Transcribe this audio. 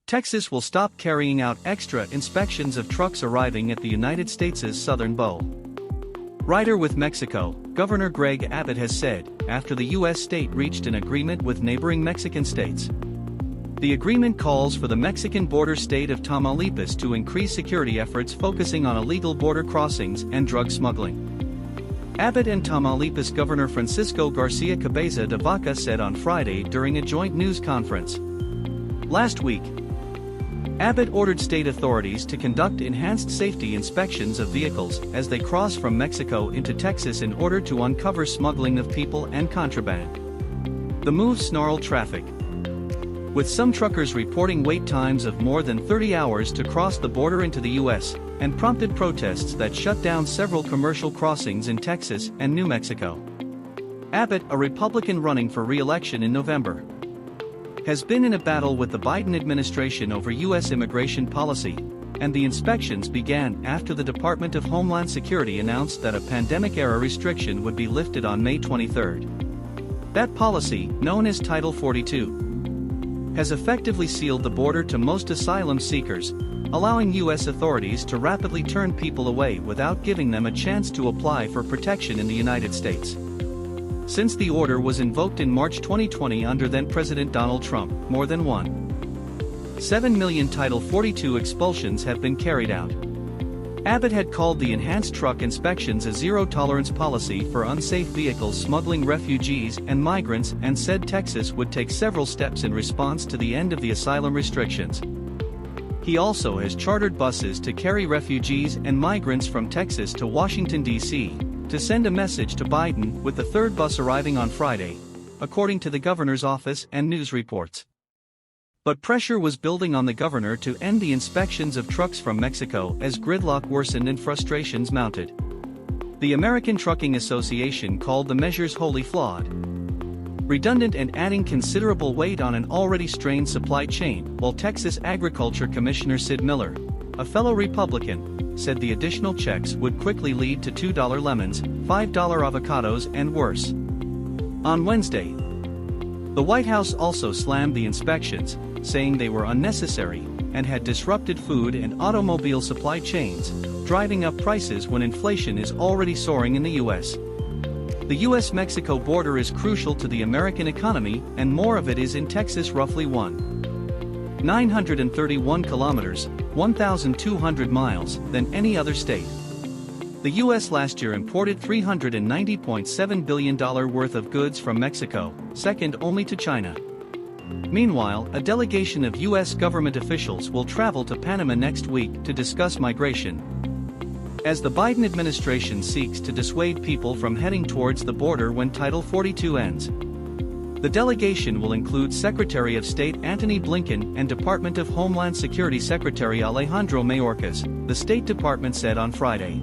Texas will stop carrying out extra inspections of trucks arriving at the United States' southern bow. Rider with Mexico, Governor Greg Abbott has said, after the U.S. state reached an agreement with neighboring Mexican states. The agreement calls for the Mexican border state of Tamaulipas to increase security efforts focusing on illegal border crossings and drug smuggling. Abbott and Tamaulipas Governor Francisco Garcia Cabeza de Vaca said on Friday during a joint news conference. Last week, Abbott ordered state authorities to conduct enhanced safety inspections of vehicles as they cross from Mexico into Texas in order to uncover smuggling of people and contraband. The move snarled traffic, with some truckers reporting wait times of more than 30 hours to cross the border into the U.S., and prompted protests that shut down several commercial crossings in Texas and New Mexico. Abbott, a Republican running for re-election in November, has been in a battle with the Biden administration over U.S. immigration policy, and the inspections began after the Department of Homeland Security announced that a pandemic-era restriction would be lifted on May 23. That policy, known as Title 42, has effectively sealed the border to most asylum seekers, allowing U.S. authorities to rapidly turn people away without giving them a chance to apply for protection in the United States. Since the order was invoked in March 2020 under then-President Donald Trump, more than 1.7 million Title 42 expulsions have been carried out. Abbott had called the enhanced truck inspections a zero-tolerance policy for unsafe vehicles smuggling refugees and migrants and said Texas would take several steps in response to the end of the asylum restrictions. He also has chartered buses to carry refugees and migrants from Texas to Washington, D.C., to send a message to Biden, with the third bus arriving on Friday, according to the governor's office and news reports. But pressure was building on the governor to end the inspections of trucks from Mexico as gridlock worsened and frustrations mounted. The American Trucking Association called the measures wholly flawed, redundant and adding considerable weight on an already strained supply chain, while Texas Agriculture Commissioner Sid Miller, a fellow Republican, said the additional checks would quickly lead to $2 lemons, $5 avocados and worse. On Wednesday, the White House also slammed the inspections, saying they were unnecessary and had disrupted food and automobile supply chains, driving up prices when inflation is already soaring in the U.S. The U.S.-Mexico border is crucial to the American economy, and more of it is in Texas, roughly 931 kilometers, 1,200 miles, than any other state. The U.S. last year imported $390.7 billion worth of goods from Mexico, second only to China. Meanwhile, a delegation of U.S. government officials will travel to Panama next week to discuss migration, as the Biden administration seeks to dissuade people from heading towards the border when Title 42 ends. The delegation will include Secretary of State Antony Blinken and Department of Homeland Security Secretary Alejandro Mayorkas, the State Department said on Friday.